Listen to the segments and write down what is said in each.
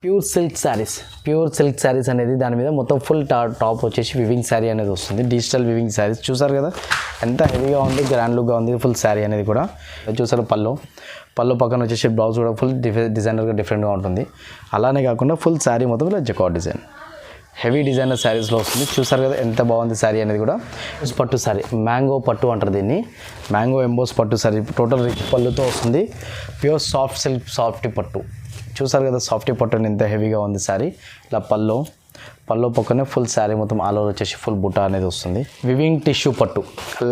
Pure silk saris అనేది దాని మీద మొత్తం ఫుల్ టాప్ వచ్చేసి వివింగ్ శారీ అనేది వస్తుంది. డిజిటల్ వివింగ్ శారీస్ చూసారు కదా, ఎంత హెవీగా ఉంది, గ్రాండ్ లుక్గా ఉంది ఫుల్ శారీ అనేది కూడా. చూసారు పళ్ళు పక్కన వచ్చేసి బ్లౌజ్ కూడా ఫుల్ డిజైనర్గా డిఫరెంట్గా ఉంటుంది. అలానే కాకుండా ఫుల్ శారీ మొత్తం ఇలా జకాట్ డిజైన్ హెవీ డిజైనర్ శారీస్లో వస్తుంది. చూసారు కదా ఎంత బాగుంది శారీ అనేది కూడా. పట్టు శారీ, మ్యాంగో పట్టు అంటారు దీన్ని, మ్యాంగో ఎంబోస్ పట్టు శారీ. టోటల్ రిచ్ పళ్ళుతో వస్తుంది. ప్యూర్ సాఫ్ట్ సిల్క్ సాఫ్టీ పట్టు. చూసారు కదా సాఫ్టీ పట్టు ఎంత హెవీగా ఉంది శారీ. ఇలా పళ్ళు పక్కనే ఫుల్ శారీ మొత్తం ఆల్ ఓవర్ వచ్చేసి ఫుల్ బుట్ట అనేది వస్తుంది. వివింగ్ టిష్యూ పట్టు,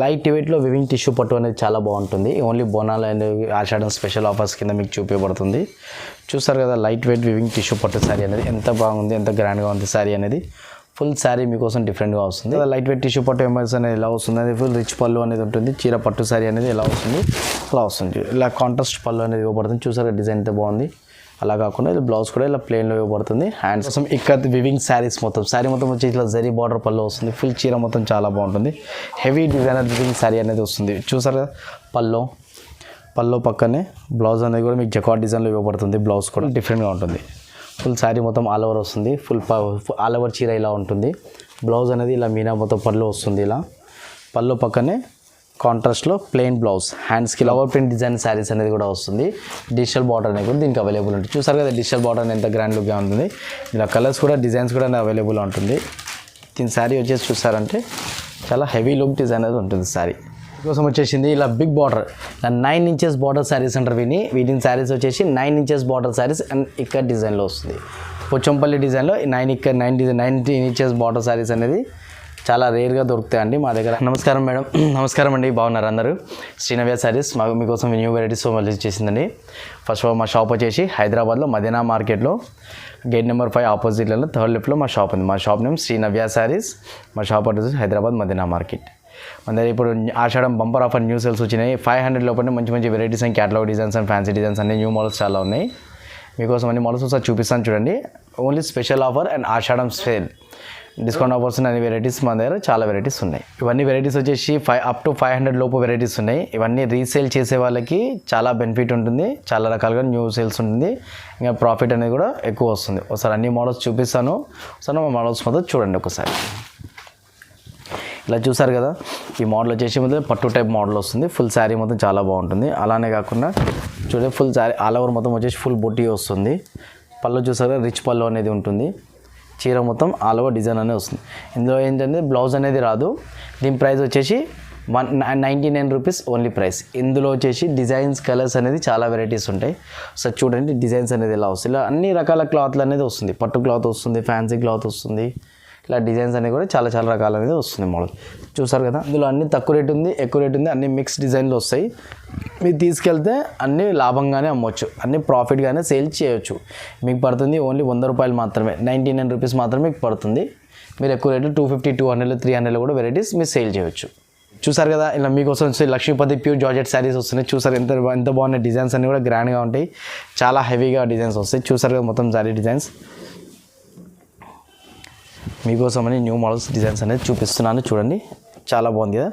లైట్ వెయిట్లో వివింగ్ టిష్యూ పట్టు అనేది చాలా బాగుంటుంది. Only Bonalu and Ashadham special offers కింద మీకు చూపించబడుతుంది. చూసారు కదా లైట్ వెయిట్ వివింగ్ టిష్యూ పట్టు శారీ అనేది ఎంత బాగుంది, ఎంత గ్రాండ్గా ఉంది శారీ అనేది. ఫుల్ శారీ మీకోసం డిఫరెంట్గా వస్తుంది. లైట్ వెయిట్ టిష్యూ పట్టు ఎంబర్స్ అనేది ఎలా వస్తుంది, అది ఫుల్ రిచ్ పళ్ళు అనేది ఉంటుంది. చీర పట్టు శారీ అనేది ఎలా వస్తుంది అలా వస్తుంది. ఇలా కాంట్రాస్ట్ పళ్ళు అనేది ఇవ్వబడుతుంది. చూసారు డిజైన్ ఎంత బాగుంది. అలా కాకుండా ఇది బ్లౌజ్ కూడా ఇలా ప్లెయిన్లో ఇవ్వబడుతుంది. హ్యాండ్స్ కోసం ఇక్కడ వివింగ్ శారీస్ శారీ మొత్తం వచ్చి ఇట్లా జరీ బార్డర్ పళ్ళు వస్తుంది. ఫుల్ చీర మొత్తం చాలా బాగుంటుంది. హెవీ డిజైనర్ వివింగ్ శారీ అనేది వస్తుంది. చూసారు కదా పళ్ళు పక్కనే బ్లౌజ్ అనేది కూడా మీకు జకాట్ డిజైన్లో ఇవ్వబడుతుంది. బ్లౌజ్ కూడా డిఫరెంట్గా ఉంటుంది. ఫుల్ శారీ మొత్తం ఆల్ ఓవర్ వస్తుంది. ఫుల్ ఆల్ ఓవర్ చీర ఇలా ఉంటుంది. బ్లౌజ్ అనేది ఇలా మీనా మొత్తం పళ్ళు వస్తుంది. ఇలా పళ్ళు పక్కనే కాంట్రాస్ట్లో ప్లెయిన్ బ్లౌజ్, హ్యాండ్స్కి లవర్ ప్రింట్ డిజైన్ శారీస్ అనేది కూడా వస్తుంది. డిజిటల్ బార్డర్ అనేది కూడా దీనికి అవైలబుల్ ఉంటుంది. చూసారు కదా డిజిటల్ బార్డర్ ఎంత గ్రాండ్ లుక్గా ఉంటుంది. ఇలా కలర్స్ కూడా డిజైన్స్ కూడా అవైలబుల్ ఉంటుంది. దీని శారీ వచ్చేసి చూసారంటే చాలా హెవీ లుక్ డిజైన్ అనేది ఉంటుంది శారీ. కోసం వచ్చేసింది ఇలా big border, 9 inches border sarees అంటారు వీటిని శారీస్ వచ్చేసి 9 ఇంచెస్ బార్డర్ శారీస్ అండ్ ఇక్కడ డిజైన్లో వస్తుంది. పోచంపల్లి డిజైన్లో 9 ఇంచెస్ బార్డర్ శారీస్ అనేది చాలా రేర్గా దొరుకుతాయండి మా దగ్గర. నమస్కారం మేడం. నమస్కారం అండి, బాగున్నారు అందరూ. శ్రీనవ్య శారీస్ మీకోసం న్యూ వెరైటీస్ రిలీజ్ చేసిందండి. ఫస్ట్ మా షాప్ వచ్చేసి హైదరాబాద్లో మదీనా మార్కెట్లో గేట్ నెంబర్ 5 ఆపోజిట్లలో థర్డ్ లెఫ్ట్లో మా షాప్ ఉంది. మా షాప్ నేమ్ శ్రీనవ్య శారీస్. మా shop address Hyderabad Madina market. మన దగ్గర ఇప్పుడు Ashadham bumper offer new sales వచ్చినాయి. 500 లోపలనే మంచి varieties and catalogue designs and fancy designs అన్ని న్యూ మోడల్స్ చాలా ఉన్నాయి. మీకోసం అన్ని మోడల్స్ ఒకసారి చూపిస్తాను చూడండి. Only special offer and Ashadham sale discount offers అనే వెరైటీస్ మన దగ్గర చాలా వెరైటీస్ ఉన్నాయి. ఇవన్నీ వెరైటీస్ వచ్చేసి అప్ టు 500 లోపు వెరైటీస్ ఉన్నాయి. ఇవన్నీ రీసేల్ చేసే వాళ్ళకి చాలా బెనిఫిట్ ఉంటుంది. చాలా రకాలుగా న్యూ సేల్స్ ఉంటుంది. ఇంకా ప్రాఫిట్ అనేది కూడా ఎక్కువ వస్తుంది. ఒకసారి అన్ని మోడల్స్ చూపిస్తాను. ఒకసారి మా మోడల్స్ మొత్తం చూడండి ఒకసారి. ఇలా చూసారు కదా ఈ మోడల్ వచ్చేసి మొత్తం పట్టు టైప్ మోడల్ వస్తుంది. ఫుల్ శారీ మొత్తం చాలా బాగుంటుంది. అలానే కాకుండా చూడండి ఫుల్ శారీ ఆల్ ఓవర్ మొత్తం వచ్చేసి ఫుల్ బొట్టి వస్తుంది. పళ్ళు చూసారు రిచ్ పళ్ళు అనేది ఉంటుంది. చీర మొత్తం ఆల్ ఓవర్ డిజైన్ అనేది వస్తుంది. ఇందులో ఏంటంటే బ్లౌజ్ అనేది రాదు. దీని ప్రైస్ వచ్చేసి 199 రూపీస్ ఓన్లీ ప్రైస్. ఇందులో వచ్చేసి డిజైన్స్ కలర్స్ అనేది చాలా వెరైటీస్ ఉంటాయి. సో చూడండి డిజైన్స్ అనేది ఎలా వస్తుంది. ఇలా అన్ని రకాల క్లాత్లు అనేది వస్తుంది. పట్టు క్లాత్ వస్తుంది, ఫ్యాన్సీ క్లాత్ వస్తుంది. ఇలా డిజైన్స్ అనేవి కూడా చాలా రకాలు అనేది వస్తుంది మోడల్. చూసారు కదా ఇందులో అన్ని తక్కువ రేట్ ఉంది, ఎక్కువ రేట్ ఉంది, అన్ని మిక్స్ డిజైన్లు వస్తాయి. మీరు తీసుకెళ్తే అన్నీ లాభంగానే అమ్మవచ్చు, అన్ని ప్రాఫిట్గానే సేల్ చేయొచ్చు. మీకు పడుతుంది ఓన్లీ 100 రూపాయలు మాత్రమే, 99 రూపీస్ మాత్రమే మీకు పడుతుంది. మీరు ఎక్కువ రేట్లు 250, 200, 300 కూడా వెరైటీస్ మీరు సేల్ చేయొచ్చు. చూసారు కదా ఇలా మీకోసం వచ్చి లక్ష్మీపతి ప్యూర్ జార్జెట్ శారీస్ వస్తున్నాయి. చూసారు ఎంత బాగున్నాయి. డిజైన్స్ అన్నీ కూడా గ్రాండ్గా ఉంటాయి. చాలా హెవీగా డిజైన్స్ వస్తాయి. చూసారు కదా మొత్తం శారీ డిజైన్స్ మీకోసం అని న్యూ మోడల్స్ డిజైన్స్ అనేది చూపిస్తున్నాను. చూడండి చాలా బాగుంది కదా,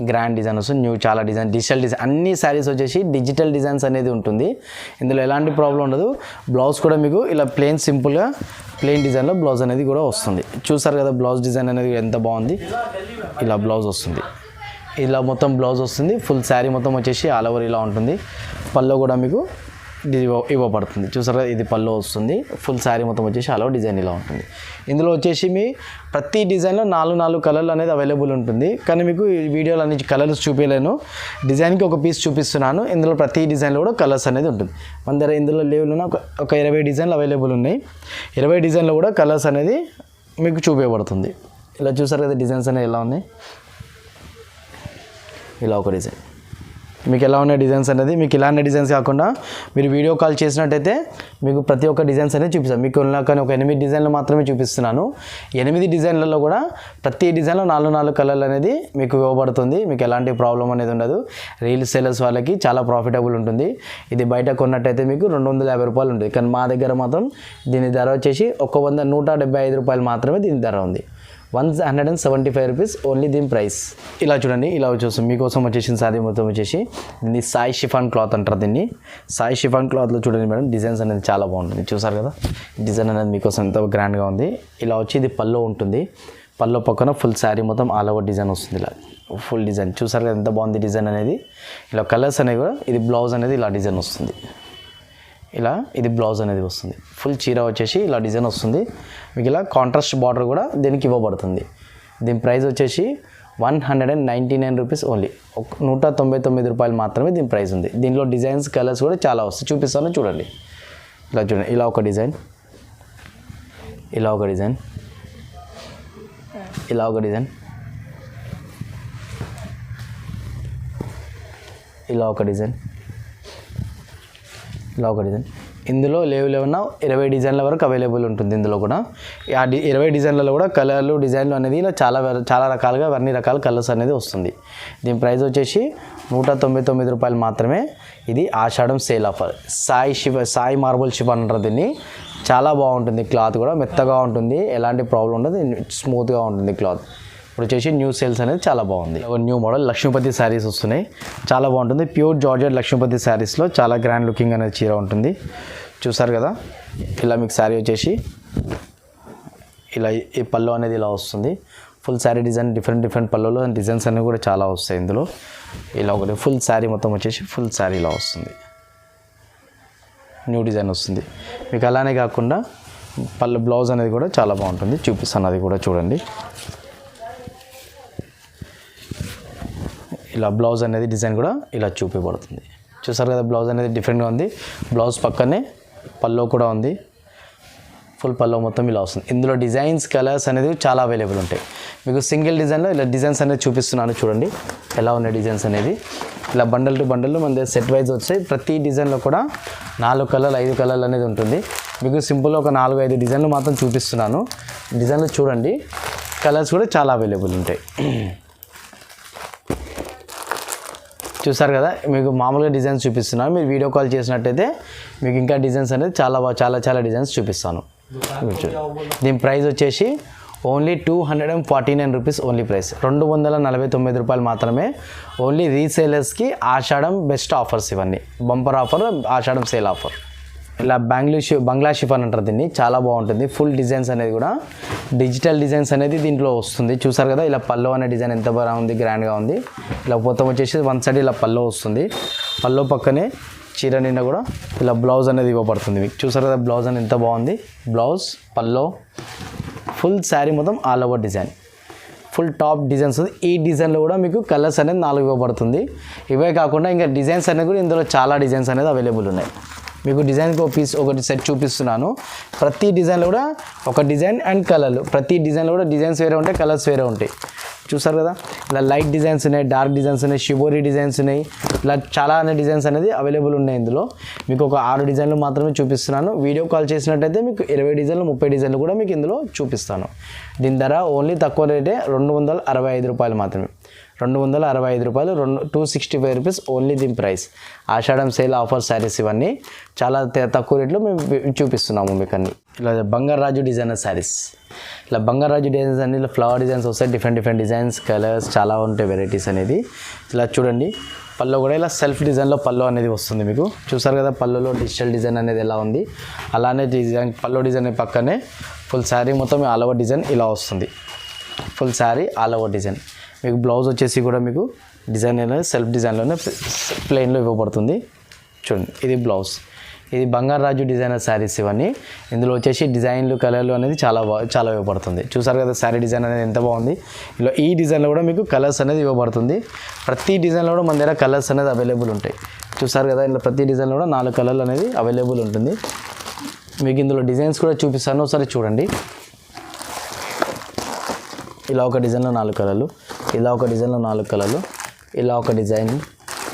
గ్రాండ్ డిజైన్ వస్తుంది. న్యూ చాలా డిజైన్, డిజిటల్ డిజైన్, అన్ని శారీస్ వచ్చేసి డిజిటల్ డిజైన్స్ అనేది ఉంటుంది. ఇందులో ఎలాంటి ప్రాబ్లం ఉండదు. బ్లౌజ్ కూడా మీకు ఇలా సింపుల్గా ప్లెయిన్ డిజైన్లో బ్లౌజ్ అనేది కూడా వస్తుంది. చూసారు కదా బ్లౌజ్ డిజైన్ అనేది ఎంత బాగుంది. ఇలా బ్లౌజ్ వస్తుంది. ఇలా మొత్తం బ్లౌజ్ వస్తుంది. ఫుల్ శారీ మొత్తం వచ్చేసి ఆల్ ఓవర్ ఇలా ఉంటుంది. పళ్ళు కూడా మీకు ఇవ్వబడుతుంది. చూసారు కదా ఇది పళ్ళు వస్తుంది. ఫుల్ శారీ మొత్తం వచ్చేసి ఆల్ ఓవర్ డిజైన్ ఇలా ఉంటుంది. ఇందులో వచ్చేసి మీ ప్రతి డిజైన్లో 4 కలర్లు అనేది అవైలబుల్ ఉంటుంది. కానీ మీకు ఈ వీడియోలో అన్ని కలర్స్ చూపించలేను. డిజైన్కి ఒక పీస్ చూపిస్తున్నాను. ఇందులో ప్రతి డిజైన్లో కూడా కలర్స్ అనేది ఉంటుంది. మన దగ్గర ఇందులో లేవులున్న ఒక 20 డిజైన్లు అవైలబుల్ ఉన్నాయి. 20 డిజైన్లో కూడా కలర్స్ అనేది మీకు చూపించబడుతుంది. ఇలా చూసారు కదా డిజైన్స్ అనేవి ఎలా ఉన్నాయి. ఇలా ఒక డిజైన్ మీకు ఎలా ఉన్న డిజైన్స్ అనేది మీకు ఇలాంటి డిజైన్స్ కాకుండా మీరు వీడియో కాల్ చేసినట్టయితే మీకు ప్రతి ఒక్క డిజైన్స్ అనేది చూపిస్తాను. మీకు కానీ ఒక 8 డిజైన్లు మాత్రమే చూపిస్తున్నాను. 8 డిజైన్లలో కూడా ప్రతి డిజైన్లో 4 కలర్లు అనేది మీకు ఇవ్వబడుతుంది. మీకు ఎలాంటి ప్రాబ్లం అనేది ఉండదు. రీల్ సేలర్స్ వాళ్ళకి చాలా ప్రాఫిటబుల్ ఉంటుంది. ఇది బయట కొన్నట్టయితే మీకు 250 రూపాయలు ఉంటుంది. కానీ మా దగ్గర మాత్రం దీని ధర వచ్చేసి 175 రూపాయలు మాత్రమే దీని ధర ఉంది. 175 రూపీస్ ఓన్లీ దీని ప్రైస్. ఇలా చూడండి, ఇలా వచ్చేస్తుంది మీకోసం వచ్చేసిన సారీ మొత్తం వచ్చేసి దీన్ని సాయి షిఫాన్ క్లాత్ అంటారు. దీన్ని సాయి షిఫాన్ క్లాత్లో చూడండి మేడం, డిజైన్స్ అనేది చాలా బాగుంటుంది. చూసారు కదా డిజైన్ అనేది మీకోసం ఎంత గ్రాండ్గా ఉంది. ఇలా వచ్చి ఇది పల్లో ఉంటుంది. పల్లో పక్కన ఫుల్ శారీ మొత్తం ఆల్ ఓవర్ డిజైన్ వస్తుంది. ఇలా ఫుల్ డిజైన్ చూసారు కదా ఎంత బాగుంది డిజైన్ అనేది. ఇలా కలర్స్ అనేవి కూడా ఇది బ్లౌజ్ అనేది ఇలా డిజైన్ వస్తుంది. ఇలా ఇది బ్లౌజ్ అనేది వస్తుంది. ఫుల్ చీర వచ్చేసి ఇలా డిజైన్ వస్తుంది. మీకు ఇలా కాంట్రాస్ట్ బార్డర్ కూడా దీనికి ఇవ్వబడుతుంది. దీని ప్రైస్ వచ్చేసి 199 రూపీస్ ఓన్లీ. 199 రూపాయలు మాత్రమే దీని ప్రైస్ ఉంది. దీనిలో డిజైన్స్ కలర్స్ కూడా చాలా వస్తాయి, చూపిస్తాను చూడండి. ఇలా చూడండి, ఇలా ఒక డిజైన్, ఇలా ఒక డిజైన్, ఇలా ఒక డిజైన్, ఇలా ఒక డిజైన్, ఇలా ఒక డిజైన్. ఇందులో లేవున్నా 20 డిజైన్ల వరకు అవైలబుల్ ఉంటుంది. ఇందులో కూడా 20 డిజైన్లలో కూడా కలర్లు డిజైన్లు అనేది ఇలా చాలా రకాలుగా అన్ని రకాల కలర్స్ అనేది వస్తుంది. దీని ప్రైస్ వచ్చేసి 199 రూపాయలు మాత్రమే. ఇది Ashadham sale offer. Sai marble chiffon అంటారు దీన్ని. చాలా బాగుంటుంది క్లాత్ కూడా, మెత్తగా ఉంటుంది, ఎలాంటి ప్రాబ్లం ఉండదు, స్మూత్గా ఉంటుంది క్లాత్. ఇప్పుడు వచ్చేసి న్యూ సేల్స్ అనేది చాలా బాగుంది. ఒక న్యూ మోడల్ లక్ష్మీపతి శారీస్ వస్తున్నాయి, చాలా బాగుంటుంది. ప్యూర్ జార్జెట్ లక్ష్మీపతి శారీస్లో చాలా గ్రాండ్ లుకింగ్ అనేది చీర ఉంటుంది. చూసారు కదా ఇలా మీకు శారీ వచ్చేసి ఇలా ఈ పళ్ళు అనేది ఇలా వస్తుంది. ఫుల్ శారీ డిజైన్ డిఫరెంట్ పళ్ళులో డిజైన్స్ అనేవి కూడా చాలా వస్తాయి ఇందులో. ఇలా ఒకటి ఫుల్ శారీ మొత్తం వచ్చేసి ఫుల్ శారీ ఇలా వస్తుంది, న్యూ డిజైన్ వస్తుంది మీకు. అలానే కాకుండా పళ్ళు బ్లౌజ్ అనేది కూడా చాలా బాగుంటుంది, చూపిస్తాను అది కూడా చూడండి. ఇలా బ్లౌజ్ అనేది డిజైన్ కూడా ఇలా చూపించబడుతుంది. చూసారు కదా బ్లౌజ్ అనేది డిఫరెంట్గా ఉంది. బ్లౌజ్ పక్కనే పల్లో కూడా ఉంది. ఫుల్ పల్లో మొత్తం ఇలా వస్తుంది. ఇందులో డిజైన్స్ కలర్స్ అనేది చాలా అవైలబుల్ ఉంటాయి. మీకు సింగిల్ డిజైన్లో ఇలా డిజైన్స్ అనేది చూపిస్తున్నాను చూడండి ఎలా ఉన్నాయి డిజైన్స్ అనేది. ఇలా బండల్ టు బండల్ మన దగ్గర సెట్ వైజ్ వచ్చాయి. ప్రతి డిజైన్లో కూడా 4 కలర్లు 5 కలర్లు అనేది ఉంటుంది. మీకు సింపుల్గా ఒక 4-5 డిజైన్లు మాత్రం చూపిస్తున్నాను. డిజైన్లు చూడండి, కలర్స్ కూడా చాలా అవైలబుల్ ఉంటాయి. చూసారు కదా మీకు మామూలుగా డిజైన్స్ చూపిస్తున్నాను. మీరు వీడియో కాల్ చేసినట్టయితే మీకు ఇంకా డిజైన్స్ అనేది చాలా డిజైన్స్ చూపిస్తాను. దీని ప్రైస్ వచ్చేసి ఓన్లీ 249 రూపీస్ ఓన్లీ ప్రైస్. 249 రూపాయలు మాత్రమే. ఓన్లీ రీసేలర్స్కి ఆషాఢం బెస్ట్ ఆఫర్స్ ఇవన్నీ. బంపర్ ఆఫర్, ఆషాఢం సేల్ ఆఫర్. ఇలా బంగ్లా షిఫాన్ అంటారు దీన్ని. చాలా బాగుంటుంది. ఫుల్ డిజైన్స్ అనేది కూడా డిజిటల్ డిజైన్స్ అనేది దీంట్లో వస్తుంది. చూసారు కదా ఇలా పల్లో అనే డిజైన్ ఎంత బాగా ఉంది, గ్రాండ్గా ఉంది. ఇలా మొత్తం వచ్చేసి వన్ సైడ్ ఇలా పల్లో వస్తుంది. పల్లో పక్కనే చీర నిండా కూడా ఇలా బ్లౌజ్ అనేది ఇవ్వబడుతుంది మీకు. చూసారు కదా బ్లౌజ్ అనేది ఎంత బాగుంది. బ్లౌజ్, పల్లో, ఫుల్ శారీ మొత్తం all over design, full top designs ఉంది. ఈ డిజైన్లో కూడా మీకు కలర్స్ అనేది 4 ఇవ్వబడుతుంది. ఇవే కాకుండా ఇంకా డిజైన్స్ అనేది కూడా ఇందులో చాలా డిజైన్స్ అనేది అవైలబుల్ ఉన్నాయి. మీకు డిజైన్కి ఒక పీస్ ఒకటి సెట్ చూపిస్తున్నాను. ప్రతి డిజైన్లో కూడా ఒక డిజైన్ అండ్ కలర్లు, ప్రతి డిజైన్లో కూడా డిజైన్స్ వేరే ఉంటాయి, కలర్స్ వేరే ఉంటాయి. చూసారు కదా ఇలా లైట్ డిజైన్స్ ఉన్నాయి, డార్క్ డిజైన్స్ ఉన్నాయి, షిబోరీ డిజైన్స్ ఉన్నాయి. ఇలా చాలా డిజైన్స్ అనేది అవైలబుల్ ఉన్నాయి. ఇందులో మీకు ఒక 6 డిజైన్లు మాత్రమే చూపిస్తున్నాను. వీడియో కాల్ చేసినట్టయితే మీకు 20 డిజైన్లు 30 డిజైన్లు కూడా మీకు ఇందులో చూపిస్తాను. దీని ధర ఓన్లీ తక్కువ రేటే 265 రూపాయలు మాత్రమే. 265 రూపాయలు, 265 రూపీస్ ఓన్లీ దీని ప్రైస్. ఆషాఢం సేల్ ఆఫర్ శారీస్ ఇవన్నీ చాలా తక్కువ రేట్లో మేము చూపిస్తున్నాము మీకు అన్ని. ఇలా బంగారాజు డిజైనర్ శారీస్. ఇలా బంగారాజు డిజైన్స్ అన్ని ఇలా ఫ్లవర్ డిజైన్స్ వస్తాయి. డిఫరెంట్ డిజైన్స్, కలర్స్ చాలా ఉంటాయి, వెరైటీస్ అనేది. ఇలా చూడండి పళ్ళు కూడా ఇలా సెల్ఫ్ డిజైన్లో పళ్ళు అనేది వస్తుంది మీకు. చూసారు కదా పళ్ళులో డిజిటల్ డిజైన్ అనేది ఎలా ఉంది. అలానే డిజైన్ పళ్ళు డిజైన్ పక్కనే ఫుల్ శారీ మొత్తం ఆల్ ఓవర్ డిజైన్ ఇలా వస్తుంది. Full sari all over design. మీకు బ్లౌజ్ వచ్చేసి కూడా మీకు డిజైన్ అనేది సెల్ఫ్ డిజైన్లోనే ప్లెయిన్లో ఇవ్వబడుతుంది. చూడండి ఇది బ్లౌజ్. ఇది బంగారాజు డిజైనర్ శారీస్ ఇవన్నీ. ఇందులో వచ్చేసి డిజైన్లు, కలర్లు అనేది చాలా ఇవ్వబడుతుంది. చూసారు కదా శారీ డిజైన్ అనేది ఎంత బాగుంది. ఇలా ఈ డిజైన్లో కూడా మీకు కలర్స్ అనేది ఇవ్వబడుతుంది. ప్రతి డిజైన్లో కూడా మన దగ్గర కలర్స్ అనేది అవైలబుల్ ఉంటాయి. చూసారు కదా ఇలా ప్రతి డిజైన్లో కూడా 4 కలర్లు అనేది అవైలబుల్ ఉంటుంది. మీకు ఇందులో డిజైన్స్ కూడా చూపిస్తాను, ఒకసారి చూడండి. ఇలా ఒక డిజైన్లో 4 కలర్లు, ఇలా ఒక డిజైన్లో 4 కలర్లు, ఇలా ఒక డిజైన్,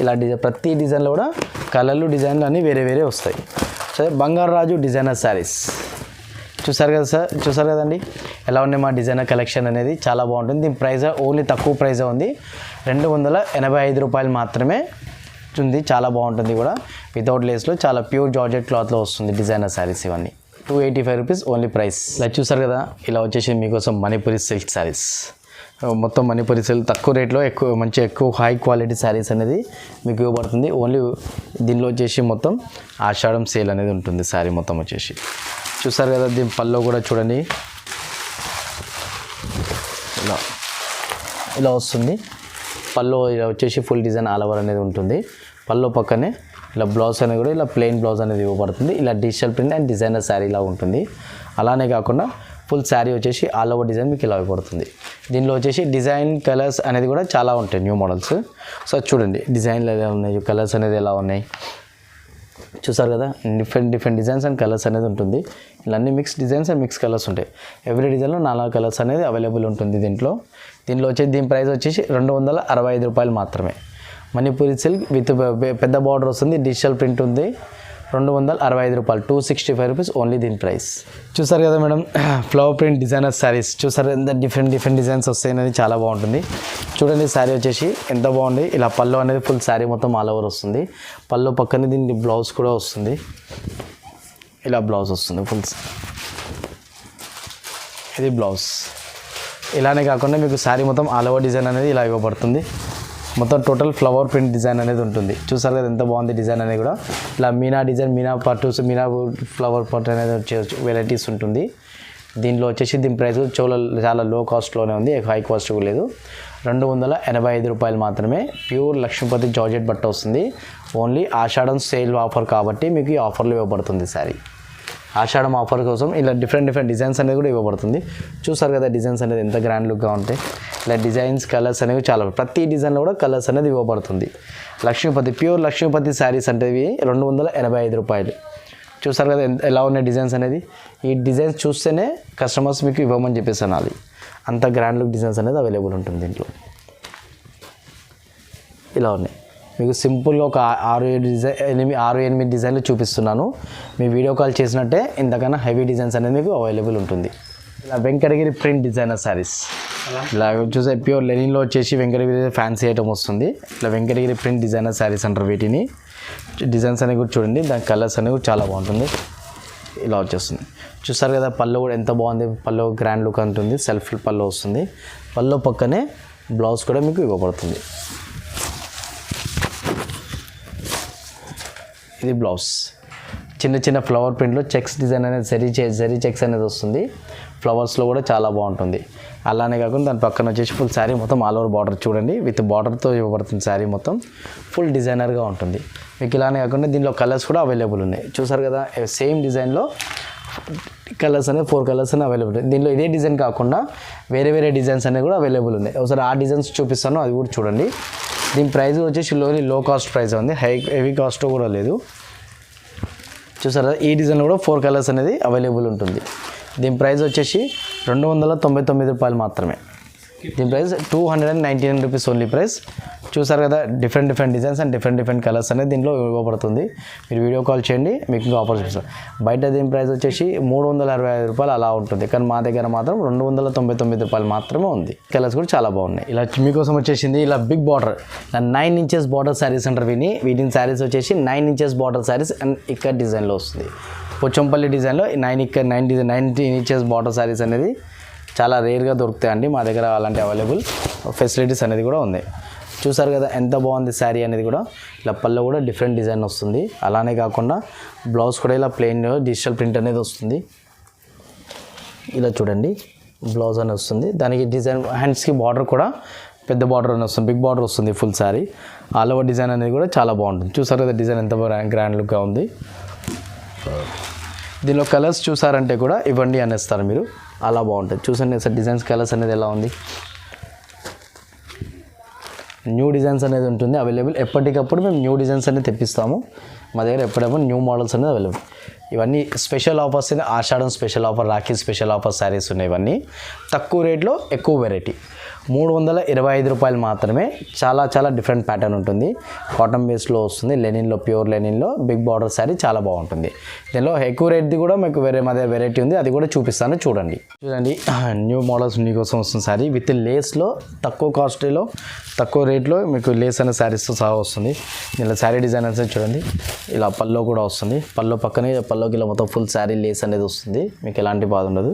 ఇలా ప్రతి డిజైన్లో కూడా కలర్లు, డిజైన్లు అన్నీ వేరే వస్తాయి. సరే బంగారాజు డిజైనర్ శారీస్ చూసారు కదా సార్, చూసారు కదండి ఎలా ఉన్నాయి మా డిజైనర్ కలెక్షన్ అనేది. చాలా బాగుంటుంది. దీని ప్రైస్ ఓన్లీ తక్కువ ప్రైస్ ఉంది, 285 రూపాయలు మాత్రమే ఉంది. చాలా బాగుంటుంది కూడా, వితౌట్ లేస్లో చాలా ప్యూర్ జార్జెట్ క్లాత్లో వస్తుంది డిజైనర్ శారీస్ ఇవన్నీ. 285 రూపీస్ ఓన్లీ ప్రైస్. ఇలా చూసారు కదా, ఇలా వచ్చేసి మీకోసం మణిపురి సిల్క్ శారీస్. మొత్తం మణిపురి సిల్క్ తక్కువ రేట్లో ఎక్కువ హై క్వాలిటీ శారీస్ అనేది మీకు ఇవ్వబడుతుంది. ఓన్లీ దీనిలో వచ్చేసి మొత్తం ఆషాఢం సేల్ అనేది ఉంటుంది. శారీ మొత్తం వచ్చేసి చూసారు కదా, దీని పల్లో కూడా చూడండి ఇలా వస్తుంది. పల్లో ఇలా వచ్చేసి ఫుల్ డిజైన్ ఆల్ ఓవర్ అనేది ఉంటుంది. పల్లో పక్కనే ఇలా బ్లౌజ్ అనేది కూడా ఇలా ప్లెయిన్ బ్లౌజ్ అనేది ఇవ్వబడుతుంది. ఇలా digital print and designer sari ఇలా ఉంటుంది. అలానే కాకుండా ఫుల్ శారీ వచ్చేసి ఆల్ ఓవర్ డిజైన్ మీకు ఇలా ఇవ్వబడుతుంది. దీనిలో వచ్చేసి డిజైన్ కలర్స్ అనేది కూడా చాలా ఉంటాయి, న్యూ మోడల్స్. సో చూడండి డిజైన్లు ఎలా ఉన్నాయి, కలర్స్ అనేది ఎలా ఉన్నాయి చూసారు కదా. డిఫరెంట్ డిజైన్స్ అండ్ కలర్స్ అనేది ఉంటుంది. ఇలా అన్ని mix designs and mix colours ఉంటాయి. ఎవ్రీ డిజైన్లో 4 కలర్స్ అనేది అవైలబుల్ ఉంటుంది. దీంట్లో వచ్చేసి దీని ప్రైస్ వచ్చేసి 265 రూపాయలు మాత్రమే. మణిపురి సిల్క్ విత్ పెద్ద బార్డర్ వస్తుంది, డిజిటల్ ప్రింట్ ఉంది. 265 రూపాయలు, 265 రూపీస్ ఓన్లీ దీని ప్రైస్. చూసారు కదా madam, flower print designer saris చూసారు ఎంత డిఫరెంట్ డిజైన్స్ వస్తాయి అనేది చాలా బాగుంటుంది. చూడండి శారీ వచ్చేసి ఎంత బాగుంది. ఇలా పళ్ళు అనేది ఫుల్ శారీ మొత్తం ఆల్ ఓవర్ వస్తుంది. పళ్ళు పక్కనే దీనికి బ్లౌజ్ కూడా వస్తుంది. ఇలా బ్లౌజ్ వస్తుంది ఫుల్, ఇది బ్లౌజ్. ఇలానే కాకుండా మీకు శారీ మొత్తం ఆల్ ఓవర్ డిజైన్ అనేది ఇలా ఇవ్వబడుతుంది. మొత్తం టోటల్ ఫ్లవర్ ప్రింట్ డిజైన్ అనేది ఉంటుంది. చూసారు కదా ఎంత బాగుంది డిజైన్ అనేది కూడా. ఇలా మీనా డిజైన్, మీనా పట్టు, మీనా ఫ్లవర్ పట్టు అనేది వచ్చేసి వెరైటీస్ ఉంటుంది. దీనిలో వచ్చేసి దీని ప్రైస్ చాలా లో కాస్ట్లోనే ఉంది, హై కాస్ట్ లేదు. 285 రూపాయలు మాత్రమే. ప్యూర్ లక్ష్మీపతి జార్జెట్ బట్ట వస్తుంది. ఓన్లీ ఆషాఢం సేల్ ఆఫర్ కాబట్టి మీకు ఈ ఆఫర్లో ఇవ్వబడుతుంది శారీ. ఆషాఢం ఆఫర్ కోసం ఇలా డిఫరెంట్ డిజైన్స్ అనేది కూడా ఇవ్వబడుతుంది. చూసారు కదా డిజైన్స్ అనేది ఎంత గ్రాండ్ లుక్గా ఉంటాయి. ఇలా డిజైన్స్ కలర్స్ అనేవి చాలా, ప్రతి డిజైన్లో కూడా కలర్స్ అనేది ఇవ్వబడుతుంది. లక్ష్మీపతి ప్యూర్ లక్ష్మీపతి శారీస్ అంటే 285 రూపాయలు. చూసారు కదా ఎలా ఉన్నాయి డిజైన్స్ అనేది. ఈ డిజైన్స్ చూస్తేనే కస్టమర్స్ మీకు ఇవ్వమని చెప్పేసి అనాలి. అంత గ్రాండ్ లుక్ డిజైన్స్ అనేది అవైలబుల్ ఉంటుంది దీంట్లో. ఇలా ఉన్నాయి. మీకు సింపుల్గా ఒక 6-8 డిజైన్లు చూపిస్తున్నాను. మీ వీడియో కాల్ చేసినట్టే ఇంతకన్నా హెవీ డిజైన్స్ అనేది మీకు అవైలబుల్ ఉంటుంది. ఇలా వెంకటగిరి ప్రింట్ డిజైనర్ శారీస్, ఇలా చూసే ప్యూర్ లెనిన్లో వచ్చేసి వెంకటగిరి ఫ్యాన్సీ ఐటమ్ వస్తుంది. ఇలా వెంకటగిరి ప్రింట్ డిజైనర్ శారీస్ అంటారు వీటిని. డిజైన్స్ అనేవి కూడా చూడండి, దాని కలర్స్ అనేవి కూడా చాలా బాగుంటుంది. ఇలా వచ్చేస్తుంది. చూసారు కదా పళ్ళు కూడా ఎంత బాగుంది. పళ్ళు గ్రాండ్ లుక్ ఉంటుంది, సెల్ఫ్ పళ్ళు వస్తుంది. పళ్ళు పక్కనే బ్లౌజ్ కూడా మీకు ఇవ్వబడుతుంది. ఇది బ్లౌజ్. చిన్న ఫ్లవర్ ప్రింట్లో చెక్స్ డిజైన్ అనేది జరీ చెక్స్ అనేది వస్తుంది. ఫ్లవర్స్లో కూడా చాలా బాగుంటుంది. అలానే కాకుండా దాని పక్కన వచ్చేసి ఫుల్ శారీ మొత్తం ఆల్ ఓవర్ బార్డర్ చూడండి, విత్ బార్డర్తో ఇవ్వబడుతుంది. శారీ మొత్తం ఫుల్ డిజైనర్గా ఉంటుంది. మీకు ఇలానే కాకుండా దీనిలో కలర్స్ కూడా అవైలబుల్ ఉన్నాయి. చూసారు కదా సేమ్ డిజైన్లో కలర్స్ అనేవి 4 కలర్స్ అనేవి అవైలబుల్ ఉన్నాయి. దీనిలో ఇదే డిజైన్ కాకుండా వేరే డిజైన్స్ అనేవి కూడా అవైలబుల్ ఉన్నాయి. ఒకసారి ఆ డిజైన్స్ చూపిస్తాను, అది కూడా చూడండి. దీని ప్రైస్ వచ్చేసి లో కాస్ట్ ప్రైస్ ఉంది, హెవీ కాస్ట్ కూడా లేదు. చూసారా ఈ డిజైన్లో కూడా 4 కలర్స్ అనేది అవైలబుల్ ఉంటుంది. దీని ప్రైస్ వచ్చేసి 299 రూపాయలు మాత్రమే. దీని ప్రైస్ 299 రూపీస్ ఓన్లీ ప్రైస్. చూసారు కదా different designs and different colours అనేది దీంట్లో ఇవ్వబడుతుంది. మీరు వీడియో కాల్ చేయండి, మీకు ఇంకా ఆఫర్స్ ఇస్తాం. బయట దీని ప్రైస్ వచ్చేసి 365 రూపాయలు అలా ఉంటుంది, కానీ మా దగ్గర మాత్రం 299 రూపాయలు మాత్రమే ఉంది. కలర్స్ కూడా చాలా బాగున్నాయి. ఇలా మీకోసం వచ్చేసింది ఇలా బిగ్ బార్డర్, ఇలా 9 ఇంచెస్ బార్డర్ శారీస్ అంటారు వీటిని శారీస్ వచ్చేసి 9 ఇంచెస్ బార్డర్ శారీస్ అండ్ ఇక్కడ డిజైన్లో వస్తుంది. పోచంపల్లి డిజైన్లో 19 ఇంచెస్ బార్డర్ శారీస్ అనేది చాలా రేర్గా దొరుకుతాయండి మా దగ్గర. అలాంటి అవైలబుల్ ఫెసిలిటీస్ అనేది కూడా ఉంది. చూసారు కదా ఎంత బాగుంది శారీ అనేది కూడా. ఇలా పళ్ళు కూడా డిఫరెంట్ డిజైన్ వస్తుంది. అలానే కాకుండా బ్లౌజ్ కూడా ఇలా ప్లెయిన్ డిజిటల్ ప్రింట్ అనేది వస్తుంది. ఇలా చూడండి బ్లౌజ్ అనేది వస్తుంది. దానికి డిజైన్ హ్యాండ్స్కి బార్డర్ కూడా పెద్ద బార్డర్ అని వస్తుంది, బిగ్ బార్డర్ వస్తుంది full sari. All over design అనేది కూడా చాలా బాగుంటుంది. చూసారు కదా డిజైన్ ఎంత గ్రాండ్ లుక్గా ఉంది. దీనిలో కలర్స్ చూసారంటే కూడా ఇవ్వండి అనేస్తారు మీరు, అలా బాగుంటుంది. చూసండి సార్ డిజైన్స్ కలర్స్ అనేది ఎలా ఉంది. న్యూ డిజైన్స్ అనేది ఉంటుంది అవైలబుల్. ఎప్పటికప్పుడు మేము న్యూ డిజైన్స్ అనేది తెప్పిస్తాము మా దగ్గర. ఎప్పుడప్పుడు న్యూ మోడల్స్ అనేది అవైలబుల్. ఇవన్నీ special offers, Ashadham special offer, Rakhi special offer saris ఉన్నాయి. ఇవన్నీ తక్కువ రేట్లో ఎక్కువ వెరైటీ. 325 మాత్రమే. చాలా చాలా డిఫరెంట్ ప్యాటర్న్ ఉంటుంది. కాటన్ బేస్లో వస్తుంది, లెనిన్లో, ప్యూర్ లెనిన్లో బిగ్ బార్డర్ శారీ చాలా బాగుంటుంది. దీనిలో ఎక్కువ రేట్ది కూడా మీకు వేరే వెరైటీ ఉంది, అది కూడా చూపిస్తాను చూడండి. న్యూ మోడల్స్ మీకోసం వస్తుంది శారీ విత్ లేస్లో తక్కువ కాస్ట్లో తక్కువ రేట్లో మీకు లేస్ అనే శారీస్తో సహా వస్తుంది. దీనిలో శారీ డిజైన్ అనేది చూడండి, ఇలా పల్లో కూడా వస్తుంది. పల్లో పక్కనే పల్లోకి ఇలా మొత్తం ఫుల్ శారీ లేస్ అనేది వస్తుంది. మీకు ఎలాంటి బాధ ఉండదు.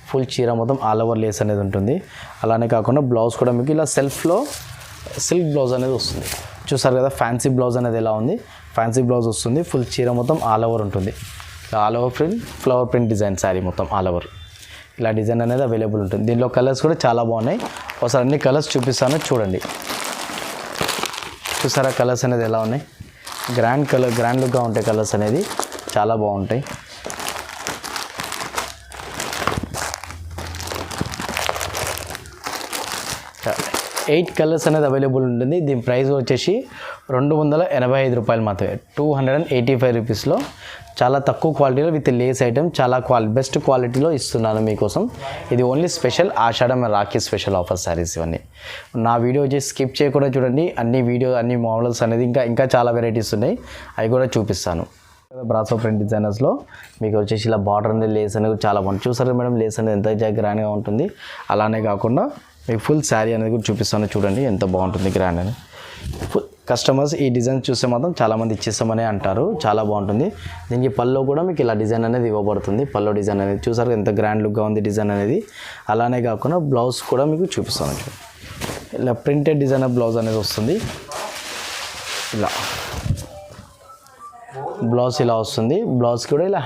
ఫుల్ చీర మొత్తం ఆల్ ఓవర్ లేస్ అనేది ఉంటుంది. అలానే కాకుండా బ్లౌజ్ కూడా మీకు ఇలా సెల్ఫ్లో సిల్క్ బ్లౌజ్ అనేది వస్తుంది. చూసారు కదా ఫ్యాన్సీ బ్లౌజ్ అనేది ఎలా ఉంది, ఫ్యాన్సీ బ్లౌజ్ వస్తుంది. ఫుల్ చీర మొత్తం ఆల్ ఓవర్ ఉంటుంది. All over print, flower print design sari మొత్తం ఆల్ ఓవర్ ఇలా డిజైన్ అనేది అవైలబుల్ ఉంటుంది. దీనిలో కలర్స్ కూడా చాలా బాగున్నాయి. ఒకసారి అన్ని కలర్స్ చూపిస్తాను చూడండి. చూసారా కలర్స్ అనేది ఎలా ఉన్నాయి, గ్రాండ్ లుక్గా ఉంటాయి కలర్స్ అనేది, చాలా బాగుంటాయి. ఎయిట్ కలర్స్ అనేది అవైలబుల్ ఉంటుంది. దీని ప్రైస్ వచ్చేసి 285 రూపాయలు మాత్రమే. 285 రూపీస్లో చాలా తక్కువ క్వాలిటీలో విత్ లేస్ ఐటమ్ చాలా బెస్ట్ క్వాలిటీలో ఇస్తున్నాను మీకోసం. ఇది ఓన్లీ స్పెషల్ ఆషాఢం రాఖీ స్పెషల్ ఆఫర్ శారీస్ ఇవన్నీ. నా వీడియో వచ్చేసి స్కిప్ చేయకుండా చూడండి. అన్ని మోడల్స్ అనేది ఇంకా చాలా వెరైటీస్ ఉన్నాయి, అవి కూడా చూపిస్తాను. బ్రాసో ప్రింట్ డిజైనర్స్లో మీకు వచ్చేసి ఇలా బార్డర్ అనేది లేస్ అనేది చాలా బాగుంటుంది. చూసారు మేడం లేస్ అనేది ఎంత గ్రాండ్గా ఉంటుంది. అలానే కాకుండా మీకు ఫుల్ శారీ అనేది కూడా చూపిస్తాను చూడండి, ఎంత బాగుంటుంది గ్రాండ్ అని. కస్టమర్స్ ఈ డిజైన్ చూస్తే మాత్రం చాలామంది ఇచ్చేస్తామని అంటారు, చాలా బాగుంటుంది. దీనికి పల్లో కూడా మీకు ఇలా డిజైన్ అనేది ఇవ్వబడుతుంది. పల్లో డిజైన్ అనేది చూసారు ఎంత గ్రాండ్ లుక్గా ఉంది డిజైన్ అనేది. అలానే కాకుండా బ్లౌజ్ కూడా మీకు చూపిస్తాను చూడండి, ఇలా ప్రింటెడ్ డిజైన్ బ్లౌజ్ అనేది వస్తుంది. ఇలా బ్లౌజ్ ఇలా వస్తుంది. బ్లౌజ్కి కూడా ఇలా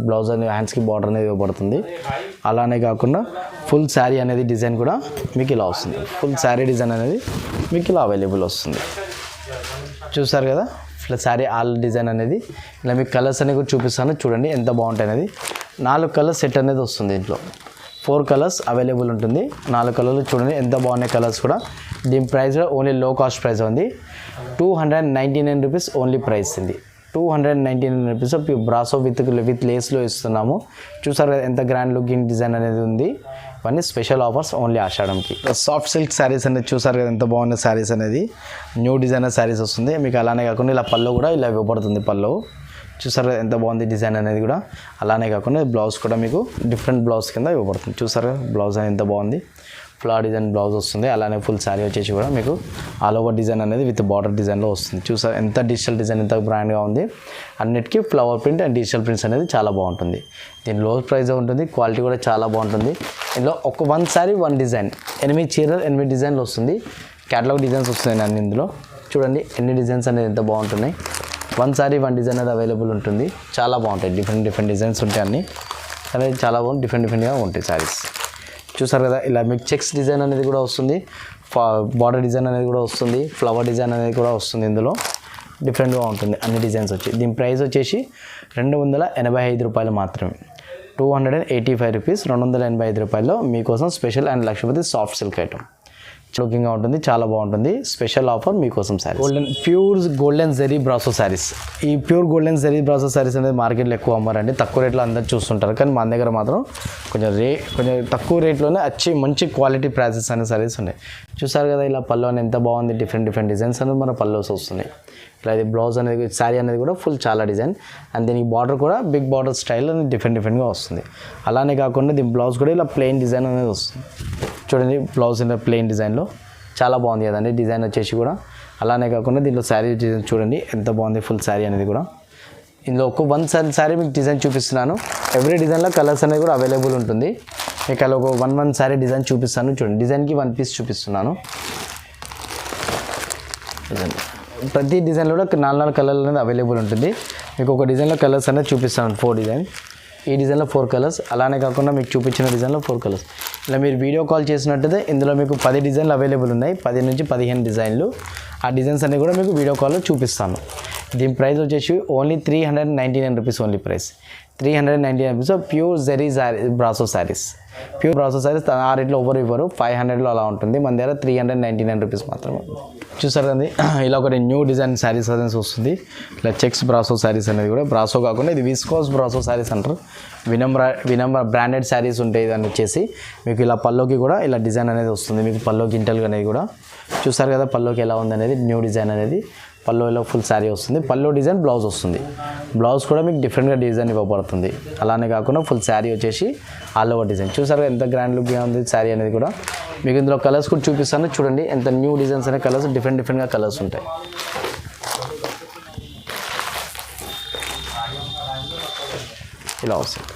బ్లౌజ్ అనేది హ్యాండ్స్కి బార్డర్ అనేది ఇవ్వబడుతుంది. అలానే కాకుండా ఫుల్ శారీ అనేది డిజైన్ కూడా మీకు ఇలా వస్తుంది. ఫుల్ శారీ డిజైన్ అనేది మీకు ఇలా అవైలబుల్ వస్తుంది. చూసారు కదా శారీ ఆల్ డిజైన్ అనేది. ఇలా మీకు కలర్స్ అనేవి కూడా చూపిస్తాను చూడండి ఎంత బాగుంటాయి అనేది. 4 కలర్స్ సెట్ అనేది వస్తుంది. దీంట్లో 4 కలర్స్ అవైలబుల్ ఉంటుంది. 4 కలర్లు చూడండి ఎంత బాగున్నాయి కలర్స్ కూడా. దీని ప్రైస్ కూడా ఓన్లీ లో కాస్ట్ ప్రైస్ ఉంది. 299 రూపీస్ ఓన్లీ ప్రైస్ ఉంది. 299 రూపీస్ బ్రాసో విత్ లేస్లో ఇస్తున్నాము. చూసారు ఎంత గ్రాండ్ లుకింగ్ డిజైన్ అనేది ఉంది. ఇవన్నీ స్పెషల్ ఆఫర్స్ ఓన్లీ ఆషాఢంకి. సాఫ్ట్ సిల్క్ శారీస్ అనేది చూసారు కదా ఎంత బాగున్న శారీస్ అనేది. న్యూ డిజైనర్ శారీస్ వస్తుంది మీకు. అలానే కాకుండా ఇలా పళ్ళు కూడా ఇలా ఇవ్వబడుతుంది. పళ్ళు చూసారు ఎంత బాగుంది డిజైన్ అనేది కూడా. అలానే కాకుండా బ్లౌజ్ కూడా మీకు డిఫరెంట్ బ్లౌజ్ కింద ఇవ్వబడుతుంది. చూసారు బ్లౌజ్ అనేది ఎంత బాగుంది. ఫ్లవర్ డిజైన్ బ్లౌజ్ వస్తుంది. అలానే ఫుల్ శారీ వచ్చేసి కూడా మీకు ఆల్ ఓవర్ డిజైన్ అనేది విత్ బార్డర్ డిజైన్లో వస్తుంది. చూసారు ఎంత డిజిటల్ డిజైన్ ఎంత బ్రాండ్గా ఉంది. అన్నిటికీ flower print and digital prints అనేది చాలా బాగుంటుంది. దీని లో ప్రైస్ ఉంటుంది, క్వాలిటీ కూడా చాలా బాగుంటుంది. ఇందులో ఒక 1 శారీ 1 డిజైన్ 8 చీరలు 8 డిజైన్లు వస్తుంది. క్యాటలాగ్ డిజైన్స్ వస్తున్నాయి అన్ని ఇందులో. చూడండి ఎన్ని డిజైన్స్ అనేది ఎంత బాగుంటున్నాయి. 1 శారీ 1 డిజైన్ అనేది అవైలబుల్ ఉంటుంది. చాలా బాగుంటాయి. డిఫరెంట్ డిజైన్స్ ఉంటాయి అన్నీ అనేది చాలా బాగుంది. డిఫరెంట్గా ఉంటాయి శారీస్. చూసారు కదా ఇలా మీకు చెక్స్ డిజైన్ అనేది కూడా వస్తుంది. బార్డర్ డిజైన్ అనేది కూడా వస్తుంది. ఫ్లవర్ డిజైన్ అనేది కూడా వస్తుంది. ఇందులో డిఫరెంట్గా ఉంటుంది అన్ని డిజైన్స్ వచ్చి. దీని ప్రైస్ వచ్చేసి 285 రూపాయలు మాత్రమే. 285 రూపీస్. 285 రూపాయల్లో మీకోసం special and Lakshmipati soft silk item లుకింగ్గా ఉంటుంది. చాలా బాగుంటుంది. స్పెషల్ ఆఫర్ మీకోసం sari pure golden zari brasso saris. ఈ pure golden zari brasso saris అనేది మార్కెట్లో ఎక్కువ అమ్మారండి. తక్కువ రేట్లో అందరూ చూస్తుంటారు. కానీ మన దగ్గర మాత్రం కొంచెం తక్కువ రేట్లోనే మంచి క్వాలిటీ ప్రైసెస్ అనే శారీస్ ఉన్నాయి. చూసారు కదా ఇలా పళ్ళు అనేది ఎంత బాగుంది. డిఫరెంట్ డిజైన్స్ అనేది మన పళ్ళుస్ వస్తున్నాయి. ఇలా ఇది బ్లౌజ్ అనేది శారీ అనేది కూడా ఫుల్ చాలా డిజైన్. అండ్ దీనికి బార్డర్ కూడా బిగ్ బార్డర్ స్టైల్ అనేది డిఫరెంట్గా వస్తుంది. అలానే కాకుండా దీని బ్లౌజ్ కూడా ఇలా ప్లెయిన్ డిజైన్ అనేది వస్తుంది. చూడండి బ్లౌజ్ ఇలా ప్లెయిన్ డిజైన్లో చాలా బాగుంది కదండి డిజైన్ వచ్చేసి కూడా. అలానే కాకుండా దీంట్లో శారీ డిజైన్ చూడండి ఎంత బాగుంది. ఫుల్ శారీ అనేది కూడా ఇందులో ఒక 1 శారీ మీకు డిజైన్ చూపిస్తున్నాను. ఎవ్రీ డిజైన్లో కలర్స్ అనేది కూడా అవైలబుల్ ఉంటుంది. మీకు అలా ఒక 1 శారీ డిజైన్ చూపిస్తాను చూడండి. డిజైన్కి 1 పీస్ చూపిస్తున్నాను. ప్రతి డిజైన్లో కూడా 4 కలర్లు అనేది అవైలబుల్ ఉంటుంది. మీకు ఒక డిజైన్లో కలర్స్ అనేది చూపిస్తాను 4 డిజైన్. ఈ డిజైన్లో 4 కలర్స్. అలానే కాకుండా మీకు చూపించిన డిజైన్లో 4 కలర్స్. ఇలా మీరు వీడియో కాల్ చేసినట్టయితే ఇందులో మీకు 10 డిజైన్లు అవైలబుల్ ఉన్నాయి. 10 నుంచి 15 డిజైన్లు. ఆ డిజైన్స్ అన్నీ కూడా మీకు వీడియో కాల్లో చూపిస్తాను. దీని ప్రైస్ వచ్చేసి only 399 rupees only price 399 rupees. Pure zari brasso sarees, pure brasso sarees ఆ రేట్లో ఎవరు ఇవ్వరు, 500లో అలా ఉంటుంది. మన దగ్గర 399 రూపీస్ మాత్రమే. చూసారు కదండి, ఇలా ఒకటి న్యూ డిజైన్ శారీస్ అనేది వస్తుంది. ఇలా చెక్స్ బ్రాసో శారీస్ అనేది కూడా బ్రాసో కాకుండా ఇది విస్కోస్ బ్రాసో శారీస్ అంటారు. వినమ్ర బ్రాండెడ్ శారీస్ ఉంటాయి. దాన్ని వచ్చేసి మీకు ఇలా పల్లోకి కూడా ఇలా డిజైన్ అనేది వస్తుంది. మీకు పల్లో గింటలు అనేది కూడా చూసారు కదా, పల్లోకి ఎలా ఉంది అనేది న్యూ డిజైన్ అనేది. పల్లోలో ఫుల్ శారీ వస్తుంది, పల్లో డిజైన్ బ్లౌజ్ వస్తుంది. బ్లౌజ్ కూడా మీకు డిఫరెంట్గా డిజైన్ ఇవ్వబడుతుంది. అలానే కాకుండా ఫుల్ శారీ వచ్చేసి ఆల్ ఓవర్ డిజైన్. చూసారు ఎంత గ్రాండ్ లుక్గా ఉంది శారీ అనేది కూడా. మీకు ఇందులో కలర్స్ కూడా చూపిస్తాను చూడండి, ఎంత న్యూ డిజైన్స్ అనే కలర్స్ డిఫరెంట్గా కలర్స్ ఉంటాయి. ఇలా వస్తుంది.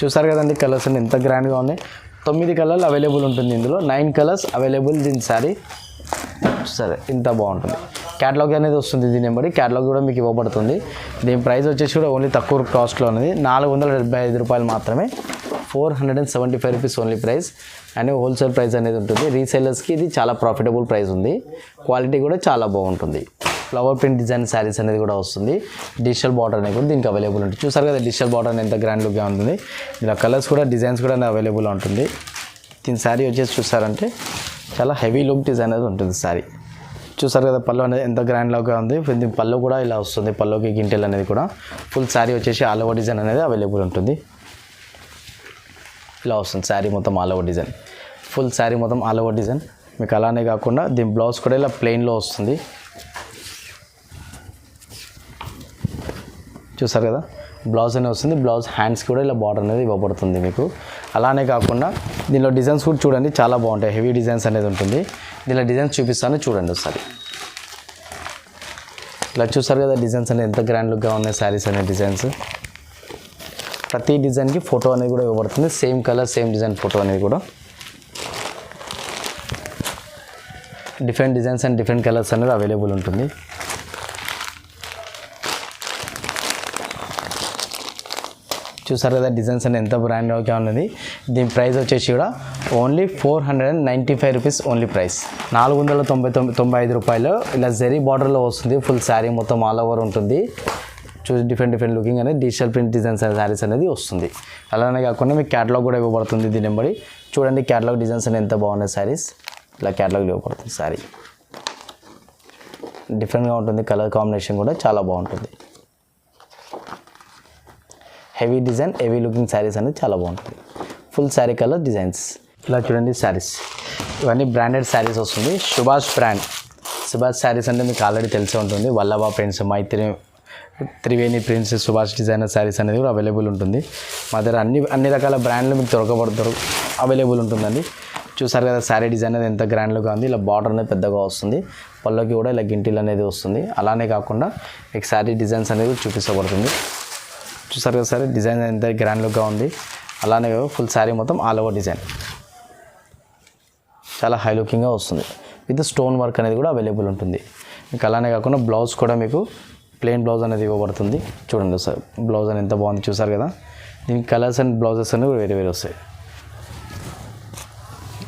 చూసారు కదండి కలర్స్ అన్ని ఎంత గ్రాండ్గా ఉన్నాయి. 9 కలర్లు అవైలబుల్ ఉంటుంది ఇందులో, 9 కలర్స్ అవైలబుల్ దీని శారీ. సరే ఇంత బాగుంటుంది. క్యాటలాగ్ అనేది వస్తుంది, దీని నెంబర్ క్యాటలాగ్ కూడా మీకు ఇవ్వబడుతుంది. దీని ప్రైస్ వచ్చేసి కూడా ఓన్లీ తక్కువ కాస్ట్లో అనేది 475 రూపాయలు మాత్రమే, 475 rupees only price. And wholesale price అనేది ఉంటుంది. రీసేలర్స్కి ఇది చాలా ప్రాఫిటబుల్ ప్రైస్ ఉంది. క్వాలిటీ కూడా చాలా బాగుంటుంది. ఫ్లవర్ ప్రింట్ డిజైన్ శారీస్ అనేది కూడా వస్తుంది. డిజిటల్ బార్డర్ అనేది కూడా దీనికి అవైలబుల్ ఉంటుంది. చూసారు కదా డిజిటల్ బార్డర్ ఎంత గ్రాండ్ లుక్గా ఉంటుంది. ఇలా కలర్స్ కూడా డిజైన్స్ కూడా అవైలబుల్ ఉంటుంది. దీని శారీ వచ్చేసి చూసారంటే చాలా హెవీ లుక్ డిజైన్ అనేది ఉంటుంది శారీ. చూసారు కదా పళ్ళు అనేది ఎంత గ్రాండ్ లుక్గా ఉంది. దీని పళ్ళు కూడా ఇలా వస్తుంది. పళ్ళుకి గింటెల్ అనేది కూడా ఫుల్ శారీ వచ్చేసి ఆల్ ఓవర్ డిజైన్ అనేది అవైలబుల్ ఉంటుంది. ఇలా వస్తుంది శారీ మొత్తం all over design, full sari మొత్తం ఆల్ ఓవర్ డిజైన్. మీకు అలానే కాకుండా దీని బ్లౌజ్ కూడా ఇలా ప్లెయిన్లో వస్తుంది. చూసారు కదా బ్లౌజ్ అనేది వస్తుంది. బ్లౌజ్ హ్యాండ్స్ కూడా ఇలా బార్డర్ అనేది ఇవ్వబడుతుంది మీకు. అలానే కాకుండా దీనిలో డిజైన్స్ కూడా చూడండి చాలా బాగుంటాయి. హెవీ డిజైన్స్ అనేది ఉంటుంది. దీనిలో డిజైన్స్ చూపిస్తాను చూడండి ఒకసారి. ఇలా చూసారు కదా డిజైన్స్ అనేది ఎంత గ్రాండ్ లుక్గా ఉన్నాయి శారీస్ అనే డిజైన్స్. ప్రతి డిజైన్కి ఫోటో అనేది కూడా ఇవ్వబడుతుంది. Same colour same design photo అనేది కూడా. Different designs and different colours అనేది అవైలబుల్ ఉంటుంది. చూసారు కదా డిజైన్స్ అనేది ఎంత బ్రాండ్గా ఉన్నది. దీని ప్రైస్ వచ్చేసి కూడా ఓన్లీ 495 రూపీస్ ఓన్లీ ప్రైస్. 495 రూపాయలు. ఇలా జెరీ బార్డర్లో వస్తుంది. ఫుల్ శారీ మొత్తం ఆల్ ఓవర్ ఉంటుంది. చూసి డిఫరెంట్ లుకింగ్ అనేది డిజిటల్ ప్రింట్ డిజైన్స్ శారీస్ అనేది వస్తుంది. అలానే కాకుండా మీకు క్యాటలాగ్ కూడా ఇవ్వబడుతుంది. దీని నెంబడి చూడండి క్యాటలాగ్ డిజైన్స్ అనేది ఎంత బాగున్నాయి శారీస్. ఇలా క్యాటలాగ్ ఇవ్వబడుతుంది శారీ. డిఫరెంట్గా ఉంటుంది. కలర్ కాంబినేషన్ కూడా చాలా బాగుంటుంది. Heavy design heavy looking saris అనేది చాలా బాగుంటుంది. Full sari colour designs. ఇలా చూడండి శారీస్ ఇవన్నీ బ్రాండెడ్ శారీస్ వస్తుంది. సుభాష్ బ్రాండ్. సుభాష్ శారీస్ అంటే మీకు ఆల్రెడీ తెలిసే ఉంటుంది. Vallabha prints, Triveni prints, Subhash designer sarees అనేది కూడా అవైలబుల్ ఉంటుంది. మా దగ్గర అన్ని రకాల బ్రాండ్లు మీకు అవైలబుల్ ఉంటుందండి. చూసారు కదా శారీ డిజైన్ అనేది ఎంత గ్రాండ్గా ఉంది. ఇలా బార్డర్ అనేది పెద్దగా వస్తుంది. పళ్ళకి కూడా ఇలా గింటిల్ అనేది వస్తుంది. అలానే కాకుండా మీకు శారీ డిజైన్స్ అనేది చూపించబడుతుంది. చూసారు కదా సారీ డిజైన్ ఎంత గ్రాండ్ లుక్గా ఉంది. అలానే ఫుల్ శారీ మొత్తం ఆల్ ఓవర్ డిజైన్ చాలా హై లుకింగ్గా వస్తుంది. విత్ స్టోన్ వర్క్ అనేది కూడా అవైలబుల్ ఉంటుంది మీకు. అలానే కాకుండా బ్లౌజ్ కూడా మీకు ప్లెయిన్ బ్లౌజ్ అనేది ఇవ్వబడుతుంది. చూడండి సార్ బ్లౌజ్ అనేది ఎంత బాగుంది. చూసారు కదా దీనికి కలర్స్ అండ్ బ్లౌజెస్ అనేవి వేరే వస్తాయి.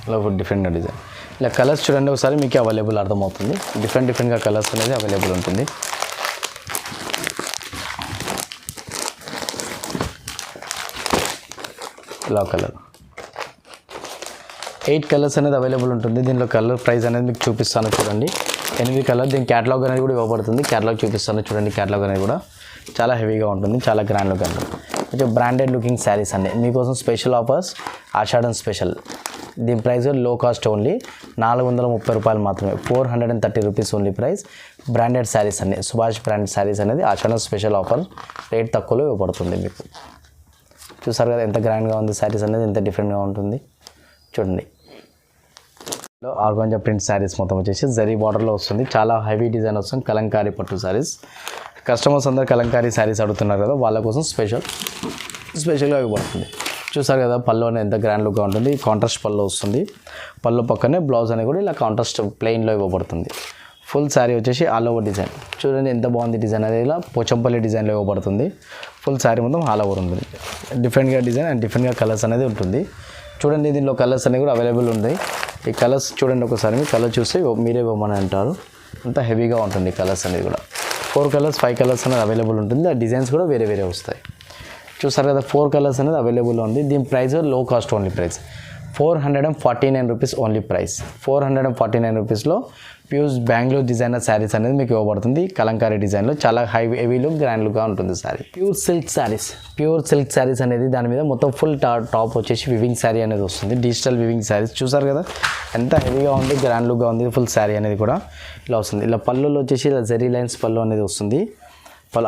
ఇలా డిఫరెంట్ డిజైన్. ఇలా కలర్స్ చూడండి ఒకసారి మీకు అవైలబుల్ అర్థమవుతుంది. డిఫరెంట్గా కలర్స్ అనేది అవైలబుల్ ఉంటుంది. ఇలా కలర్ 8 కలర్స్ అనేది అవైలబుల్ ఉంటుంది. దీనిలో కలర్ ప్రైస్ అనేది మీకు చూపిస్తాను చూడండి. 8 కలర్. దీని క్యాటలాగ్ అనేది కూడా ఇవ్వబడుతుంది. క్యాటలాగ్ చూపిస్తాను చూడండి. క్యాటలాగ్ అనేది కూడా చాలా హెవీగా ఉంటుంది. చాలా గ్రాండ్ లుక్ ఉంటుంది. కొంచెం బ్రాండెడ్ లుకింగ్ శారీస్ అన్నీ మీకోసం స్పెషల్ ఆఫర్స్. ఆషాఢం స్పెషల్. దీని ప్రైస్ లో కాస్ట్ ఓన్లీ 430 రూపాయలు మాత్రమే. 430 rupees only price. Branded saris అన్నీ సుభాష్ బ్రాండ్ శారీస్ అనేది ఆషాఢం స్పెషల్ ఆఫర్. రేట్ తక్కువలో ఇవ్వబడుతుంది మీకు. చూసారు కదా ఎంత గ్రాండ్గా ఉంది శారీస్ అనేది, ఎంత డిఫరెంట్గా ఉంటుంది చూడండి. ఆర్గాంజా ప్రింట్ శారీస్ మొత్తం వచ్చేసి జరీ బార్డర్లో వస్తుంది. చాలా హెవీ డిజైన్ వస్తుంది. కలంకారీ పట్టు శారీస్. కస్టమర్స్ అందరూ కలంకారీ శారీస్ అడుగుతున్నారు కదా, వాళ్ళ కోసం స్పెషల్గా ఇవ్వబడుతుంది. చూసారు కదా పళ్ళు అనేది ఎంత గ్రాండ్ లుక్గా ఉంటుంది. కాంట్రాస్ట్ పళ్ళు వస్తుంది. పళ్ళు పక్కనే బ్లౌజ్ అనేది కూడా ఇలా కాంట్రాస్ట్ ప్లెయిన్లో ఇవ్వబడుతుంది. ఫుల్ శారీ వచ్చేసి ఆల్ ఓవర్ డిజైన్. చూడండి ఎంత బాగుంది డిజైన్ అనేది. ఇలా పోచంపల్లి డిజైన్లో ఇవ్వబడుతుంది. ఫుల్ శారీ మొత్తం ఆల్ ఓవర్ ఉంటుంది. డిఫరెంట్గా డిజైన్ అండ్ డిఫరెంట్గా కలర్స్ అనేది ఉంటుంది. చూడండి దీనిలో కలర్స్ అనేవి కూడా అవైలబుల్ ఉన్నాయి. ఈ కలర్స్ చూడండి ఒకసారి. మీ కలర్ చూస్తే మీరే ఇవ్వమని అంటారు. అంత హెవీగా ఉంటుంది కలర్స్ అనేది కూడా. 4 కలర్స్ 5 కలర్స్ అనేది అవైలబుల్ ఉంటుంది. ఆ డిజైన్స్ కూడా వేరే వేరే వస్తాయి. చూసారు కదా 4 కలర్స్ అనేది అవైలబుల్ ఉంది. దీని ప్రైస్ లో cost only price 449 rupees only price. 449 రూపీస్లో ప్యూర్ బెంగళూరు డిజైనర్ శారీస్ అనేది మీకు ఇవ్వబడుతుంది. కలంకారీ డిజైన్లో చాలా హెవీ లుక్ గ్రాండ్ లుక్గా ఉంటుంది శారీ. ప్యూర్ సిల్క్ శారీస్ అనేది దాని మీద మొత్తం ఫుల్ టాప్ వచ్చేసి వివింగ్ శారీ అనేది వస్తుంది. డిజిటల్ వివింగ్ శారీస్ చూసారు కదా ఎంత హెవీగా ఉంది, గ్రాండ్ లుక్గా ఉంది. ఫుల్ శారీ అనేది కూడా ఇలా వస్తుంది. ఇలా పళ్ళులో వచ్చేసి ఇలా జెరీ లైన్స్ పళ్ళు అనేది వస్తుంది.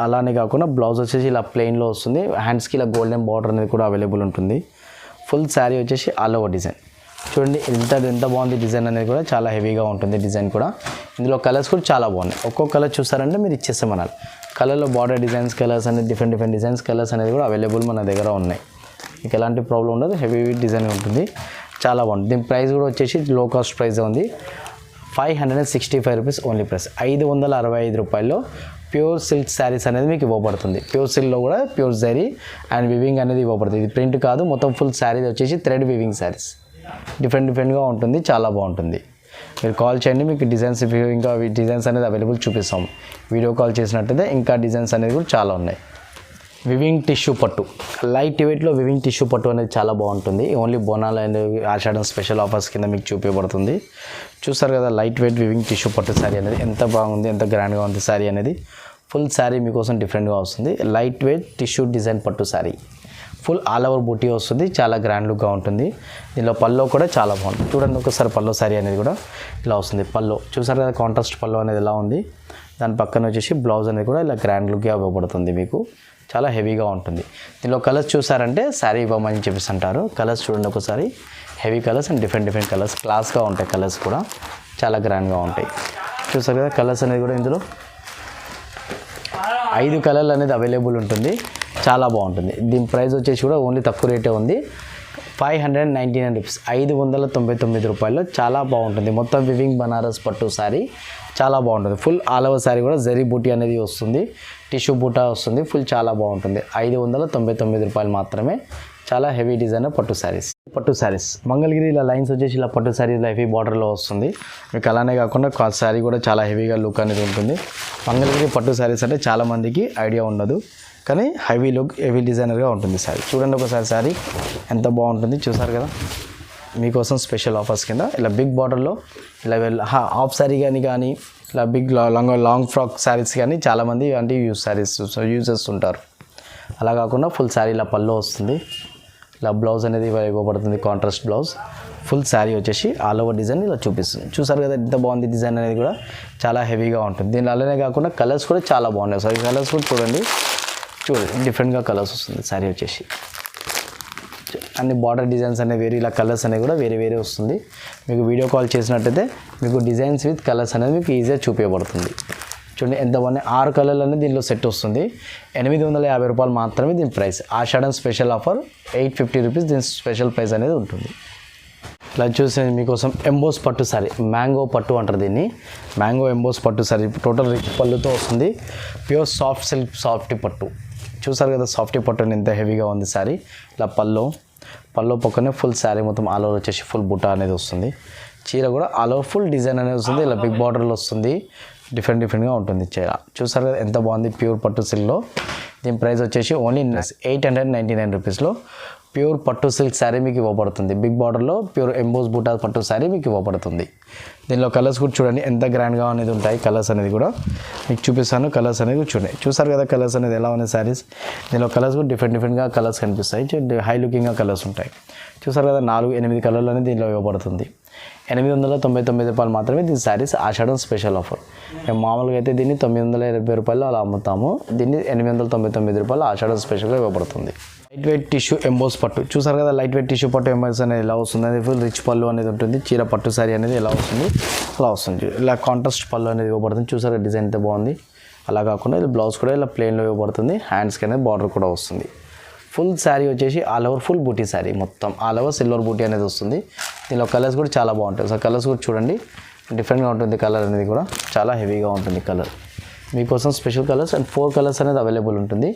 అలానే కాకుండా బ్లౌజ్ వచ్చేసి ఇలా ప్లెయిన్లో వస్తుంది. హ్యాండ్స్కి ఇలా గోల్డెన్ బార్డర్ అనేది కూడా అవైలబుల్ ఉంటుంది. ఫుల్ శారీ వచ్చేసి ఆల్ ఓవర్ డిజైన్ చూడండి ఎంత బాగుంది. డిజైన్ అనేది కూడా చాలా హెవీగా ఉంటుంది. డిజైన్ కూడా ఇందులో కలర్స్ కూడా చాలా బాగున్నాయి. ఒక్కొక్క కలర్ చూసారంటే మీరు ఇచ్చేస్తామన్నారు. కలర్లో బార్డర్ డిజైన్స్ కలర్స్ అనేది డిఫరెంట్ డిజైన్స్ కలర్స్ అనేది కూడా అవైలబుల్ మన దగ్గర ఉన్నాయి. మీకు ఎలాంటి ప్రాబ్లం ఉండదు. హెవీ డిజైన్ ఉంటుంది. చాలా బాగుంది. దీని ప్రైస్ కూడా వచ్చేసి లో కాస్ట్ ప్రైస్ ఉంది. 565 రూపీస్ ఓన్లీ ప్రైస్. 565 రూపాయల్లో ప్యూర్ సిల్క్ శారీస్ అనేది మీకు ఇవ్వబడుతుంది. ప్యూర్ సిల్క్లో కూడా ప్యూర్ జరీ అండ్ వివింగ్ అనేది ఇవ్వబడుతుంది. ఇది ప్రింట్ కాదు, మొత్తం ఫుల్ శారీ వచ్చేసి థ్రెడ్ వివింగ్ శారీస్. డిఫరెంట్గా ఉంటుంది. చాలా బాగుంటుంది. మీరు కాల్ చేయండి, మీకు డిజైన్స్ ఇంకా డిజైన్స్ అనేది అవైలబుల్ చూపిస్తాం. వీడియో కాల్ చేసినట్టయితే ఇంకా డిజైన్స్ అనేది కూడా చాలా ఉన్నాయి. వివింగ్ టిష్యూ పట్టు లైట్ వెయిట్లో వివింగ్ టిష్యూ పట్టు అనేది చాలా బాగుంటుంది. Only Bonalu and Ashadham special offers కింద మీకు చూపించబడుతుంది. చూస్తారు కదా లైట్ వెయిట్ వివింగ్ టిష్యూ పట్టు శారీ అనేది ఎంత బాగుంది, ఎంత గ్రాండ్గా ఉంది శారీ అనేది. ఫుల్ శారీ మీకోసం డిఫరెంట్గా వస్తుంది. లైట్ వెయిట్ టిష్యూ డిజైన్ పట్టు శారీ ఫుల్ ఆల్ ఓవర్ బూటీ వస్తుంది. చాలా గ్రాండ్ లుక్గా ఉంటుంది. దీనిలో పల్లో కూడా చాలా బాగుంటుంది. చూడండి ఒకసారి పల్లో శారీ అనేది కూడా ఇలా వస్తుంది. పల్లో చూసారు కదా కాంట్రాస్ట్ పల్లో అనేది ఎలా ఉంది. దాని పక్కన వచ్చేసి బ్లౌజ్ అనేది కూడా ఇలా గ్రాండ్ లుక్గా ఇవ్వబడుతుంది. మీకు చాలా హెవీగా ఉంటుంది. దీనిలో కలర్స్ చూసారంటే శారీ ఇవ్వమని చెప్పేసి కలర్స్ చూడండి ఒకసారి. Heavy colours and different colours క్లాస్గా ఉంటాయి. కలర్స్ కూడా చాలా గ్రాండ్గా ఉంటాయి. చూసారు కదా కలర్స్ అనేది కూడా ఇందులో 5 కలర్లు అనేది అవైలబుల్ ఉంటుంది. చాలా బాగుంటుంది. దీని ప్రైస్ వచ్చేసి కూడా ఓన్లీ తక్కువ రేటే ఉంది. 599 రూపీస్ 599 రూపాయల్లో చాలా బాగుంటుంది. మొత్తం వివింగ్ బనారస్ పట్టు శారీ చాలా బాగుంటుంది. ఫుల్ ఆల్ ఓవర్ శారీ కూడా జరీ బూటీ అనేది వస్తుంది. టిష్యూ బూటా వస్తుంది. ఫుల్ చాలా బాగుంటుంది. 599 రూపాయలు మాత్రమే. చాలా హెవీ డిజైనర్ పట్టు శారీస్ మంగళగిరి ఇలా లైన్స్ వచ్చేసి ఇలా పట్టు శారీ హెవీ బార్డర్లో వస్తుంది. మీకు అలానే కాకుండా శారీ కూడా చాలా హెవీగా లుక్ అనేది ఉంటుంది. మంగళగిరి పట్టు శారీస్ అంటే చాలామందికి ఐడియా ఉండదు, కానీ హెవీ లుక్ హెవీ డిజైనర్గా ఉంటుంది శారీ. చూడండి ఒకసారి శారీ ఎంత బాగుంటుంది. చూసారు కదా మీకోసం స్పెషల్ ఆఫర్స్ కింద ఇలా బిగ్ బార్డర్లో ఇలా హాఫ్ శారీ కానీ ఇలా బిగ్ లాంగ్ ఫ్రాక్ శారీస్ కానీ చాలామంది అంటే యూజ్ చేస్తుంటారు. అలా కాకుండా ఫుల్ శారీ ఇలా పల్లో వస్తుంది. ఇలా బ్లౌజ్ అనేది ఇవ్వబడుతుంది. Contrast blouse. ఫుల్ శారీ వచ్చేసి ఆల్ ఓవర్ డిజైన్ ఇలా చూపిస్తుంది. చూసారు కదా ఎంత బాగుంది. డిజైన్ అనేది కూడా చాలా హెవీగా ఉంటుంది. దీని అలానే కాకుండా కలర్స్ కూడా చాలా బాగున్నాయి. సో ఈ కలర్స్ కూడా చూడండి డిఫరెంట్గా కలర్స్ వస్తుంది. శారీ వచ్చేసి అన్ని బార్డర్ డిజైన్స్ అనేవి వేరే, ఇలా కలర్స్ అనేవి కూడా వేరే వస్తుంది. మీకు వీడియో కాల్ చేసినట్టయితే మీకు డిజైన్స్ విత్ కలర్స్ అనేది మీకు ఈజీగా చూపించబడుతుంది. చూడండి ఎంత బాగున్నాయి. 6 కలర్లు అనేది దీనిలో సెట్ వస్తుంది. 850 రూపాయలు మాత్రమే దీని ప్రైస్. ఆషాఢం స్పెషల్ ఆఫర్ 850 రూపీస్ దీని స్పెషల్ ప్రైస్ అనేది ఉంటుంది. ఇలా చూసే మీకోసం ఎంబోస్ పట్టు సారీ, మ్యాంగో పట్టు అంటారు దీన్ని. మ్యాంగో ఎంబోస్ పట్టు సారీ టోటల్ రిచ్ పళ్ళుతో వస్తుంది. ప్యూర్ సాఫ్ట్ సిల్క్ సాఫ్టీ పట్టు. చూసారు కదా సాఫ్టీ పట్టు ఎంత హెవీగా ఉంది శారీ. ఇలా పల్లో పక్కనే ఫుల్ శారీ మొత్తం ఆల్ ఓవర్ వచ్చేసి ఫుల్ బుట్ట అనేది వస్తుంది. చీర కూడా ఆల్ ఓవర్ ఫుల్ డిజైన్ అనేది వస్తుంది. ఇలా బిగ్ బార్డర్లో వస్తుంది. డిఫరెంట్గా ఉంటుంది చీర. చూసారు కదా ఎంత బాగుంది. ప్యూర్ పట్టు సిల్క్లో దీని ప్రైస్ వచ్చేసి ఓన్లీ 899 రూపీస్లో ప్యూర్ పట్టు సిల్క్ శారీ మీకు ఇవ్వబడుతుంది. బిగ్ బార్డర్లో ప్యూర్ ఎంబోస్ బూటా పట్టు శారీ మీకు ఇవ్వబడుతుంది. దీనిలో కలర్స్ కూడా చూడండి ఎంత గ్రాండ్గా అనేది ఉంటాయి. కలర్స్ అనేది కూడా మీకు చూపిస్తాను. కలర్స్ అనేది చూడండి. చూసారు కదా కలర్స్ అనేది ఎలా ఉన్నాయి శారీస్. దీనిలో కలర్స్ కూడా డిఫరెంట్గా కలర్స్ కనిపిస్తాయి. హై లుకింగ్గా కలర్స్ ఉంటాయి. చూసారు కదా 4-8 కలర్లు అనేది దీనిలో ఇవ్వబడుతుంది. 899 రూపాయలు మాత్రమే దీని శారీస్ ఆషాఢం స్పెషల్ ఆఫర్. మేము మామూలుగా అయితే దీన్ని 920 రూపాయలు అలా అమ్ముతాము. దీన్ని 899 రూపాయలు ఆషాఢం స్పెషల్గా ఇవ్వబడుతుంది. లైట్ వెయిట్ టిష్యూ ఎంబోస్ పట్టు. చూసారు కదా లైట్ వెయిట్ టిష్యూ పట్టు ఎంబోస్ అనేది ఎలా వస్తుంది. అది ఫుల్ రిచ్ పళ్ళు అనేది ఉంటుంది. చీర పట్టు శారీ అనేది ఎలా వస్తుంది అలా వస్తుంది. ఇలా కాంట్రాస్ట్ పళ్ళు అనేది ఇవ్వబడుతుంది. చూసారా డిజైన్ ఎంత బాగుంది. అలా కాకుండా ఇది బ్లౌజ్ కూడా ఇలా ప్లెయిన్లో ఇవ్వబడుతుంది. హ్యాండ్స్కి అనేది బార్డర్ కూడా వస్తుంది. ఫుల్ శారీ వచ్చేసి ఆల్ ఓవర్ ఫుల్ బూటీ శారీ మొత్తం ఆల్ ఓవర్ సిల్వర్ బూటీ అనేది వస్తుంది. దీనిలో కలర్స్ కూడా చాలా బాగుంటాయి. సో కలర్స్ కూడా చూడండి డిఫరెంట్గా ఉంటుంది. కలర్ అనేది కూడా చాలా హెవీగా ఉంటుంది కలర్. మీకోసం స్పెషల్ కలర్స్ అండ్ 4 కలర్స్ అనేది అవైలబుల్ ఉంటుంది.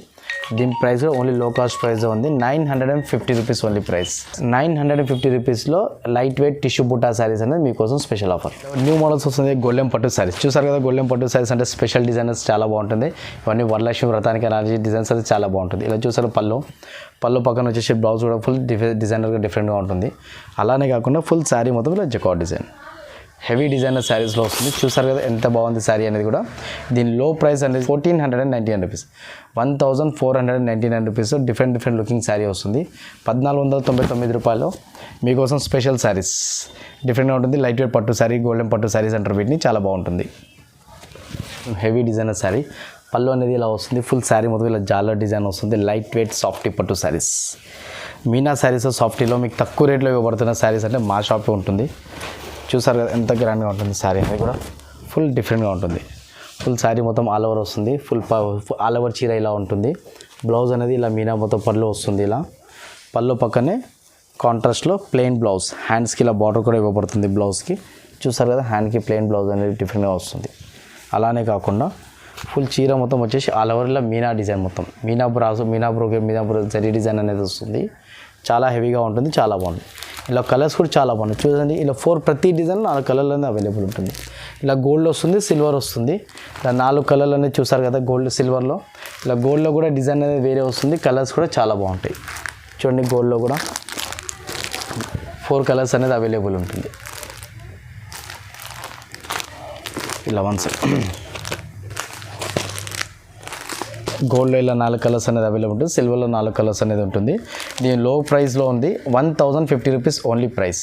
దీని ప్రైస్ ఓన్లీ లో కాస్ట్ ప్రైస్ ఉంది 950 రూపీస్ ఓన్లీ ప్రైస్. 950 రూపీస్లో light weight tissue Butta saris అనేది మీకోసం స్పెషల్ ఆఫర్. న్యూ మోడల్స్ వస్తుంది గోల్డెన్ పట్టు శారీస్. చూసారు కదా గోల్డెన్ పట్టు శారీస్ అంటే స్పెషల్ డిజైనర్స్ చాలా బాగుంటుంది. ఇవన్నీ వరలక్ష్మి వ్రతానికి ఎనర్జీ డిజైన్స్ అది చాలా బాగుంటుంది. ఇలా చూసారు పళ్ళు పక్కన వచ్చేసి బ్లౌజ్ కూడా ఫుల్ డిజైనర్గా డిఫరెంట్గా ఉంటుంది. అలానే కాకుండా ఫుల్ శారీ మొత్తం ఇలా జకాట్ డిజైన్ హెవీ డిజైనర్ శారీస్లో వస్తుంది. చూసారు కదా ఎంత బాగుంది శారీ అనేది కూడా. దీని లో ప్రైస్ అనేది 1499 rupees, 1499 rupees. Different looking sari వస్తుంది. 1499 రూపాయలు మీకోసం స్పెషల్ శారీస్ డిఫరెంట్గా ఉంటుంది. లైట్ వెయిట్ పట్టు శారీ, గోల్డెన్ పట్టు శారీస్ అంటారు వీటిని, చాలా బాగుంటుంది. Heavy designer sari. పళ్ళు అనేది ఇలా వస్తుంది. ఫుల్ శారీ మొత్తం ఇలా జాలర్ డిజైన్ వస్తుంది. లైట్ వెయిట్ సాఫ్టీ పట్టు శారీస్. మీనా శారీస్ సాఫ్టీలో మీకు తక్కువ రేట్లో ఇవ్వబడుతున్న శారీస్ అంటే మా షాపే ఉంటుంది. చూసారు కదా ఎంత గ్రాండ్గా ఉంటుంది శారీ అనేది కూడా. ఫుల్ డిఫరెంట్గా ఉంటుంది. ఫుల్ శారీ మొత్తం ఆల్ ఓవర్ వస్తుంది. ఫుల్ ఆల్ ఓవర్ చీర ఇలా ఉంటుంది. బ్లౌజ్ అనేది ఇలా మీనా మొత్తం పళ్ళు వస్తుంది. ఇలా పళ్ళు పక్కనే కాంట్రాస్ట్లో ప్లెయిన్ బ్లౌజ్, హ్యాండ్స్కి ఇలా బార్డర్ కూడా ఇవ్వబడుతుంది బ్లౌజ్కి. చూసారు కదా హ్యాండ్కి ప్లెయిన్ బ్లౌజ్ అనేది డిఫరెంట్గా వస్తుంది. అలానే కాకుండా ఫుల్ చీర మొత్తం వచ్చేసి ఆల్ ఓవర్ ఇలా మీనా డిజైన్ మొత్తం మీనా బ్రో జరీ డిజైన్ అనేది వస్తుంది. చాలా హెవీగా ఉంటుంది, చాలా బాగుంది. ఇలా కలర్స్ కూడా చాలా బాగున్నాయి చూడండి. ఇలా ప్రతి డిజైన్ 4 కలర్లు అనేది అవైలబుల్ ఉంటుంది. ఇలా గోల్డ్ వస్తుంది, సిల్వర్ వస్తుంది. ఇలా 4 కలర్లు అనేది చూసారు కదా గోల్డ్ సిల్వర్లో. ఇలా గోల్డ్లో కూడా డిజైన్ అనేది వేరే వస్తుంది. కలర్స్ కూడా చాలా బాగుంటాయి చూడండి. గోల్డ్లో కూడా 4 కలర్స్ అనేది అవైలబుల్ ఉంటుంది. ఇలా గోల్డ్లో ఇలా 4 కలర్స్ అనేది అవైలబుల్ ఉంటుంది. సిల్వర్లో 4 కలర్స్ అనేది ఉంటుంది. దీని లో ప్రైస్లో ఉంది 1050 rupees only price.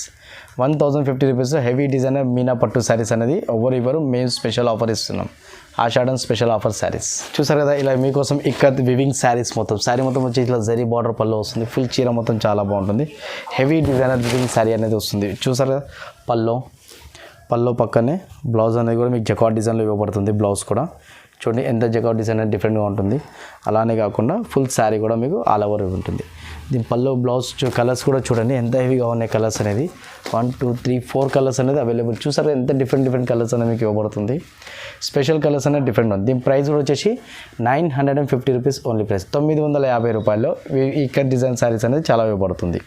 1050 rupees heavy designer Meena పట్టు శారీస్ అనేది ఇవ్వరు. మేము స్పెషల్ ఆఫర్ ఇస్తున్నాం. ఆషాఢం స్పెషల్ ఆఫర్ శారీస్. చూసారు కదా ఇలా మీకోసం ఇక్కడ వివింగ్ శారీస్ మొత్తం శారీ మొత్తం వచ్చి ఇట్లా జరీ బార్డర్ పళ్ళు వస్తుంది. ఫుల్ చీర మొత్తం చాలా బాగుంటుంది. హెవీ డిజైనర్ వివింగ్ శారీ అనేది వస్తుంది. చూసారు కదా పళ్ళు పక్కనే బ్లౌజ్ అనేది కూడా మీకు జకాట్ డిజైన్లో ఇవ్వబడుతుంది. బ్లౌజ్ కూడా చూడండి ఎంత జకాట్ డిజైన్ అనేది డిఫరెంట్గా ఉంటుంది. అలానే కాకుండా ఫుల్ శారీ కూడా మీకు ఆల్ ఓవర్ ఉంటుంది. దీని పళ్ళు బ్లౌజ్ కలర్స్ కూడా చూడండి ఎంత హెవీగా ఉన్నాయి కలర్స్ అనేది. 1 2 3 4 కలర్స్ అనేది అవైలబుల్. చూసారు ఎంత డిఫరెంట్ కలర్స్ అనేది మీకు ఇవ్వబడుతుంది. స్పెషల్ కలర్స్ అనేది డిఫరెంట్ ఉంది. దీని ప్రైస్ కూడా వచ్చేసి 950 రూపీస్ ఓన్లీ ప్రైస్. 950 రూపాయల్లో ఈ కట్ డిజైన్ శారీస్ అనేది చాలా ఇవ్వబడుతుంది.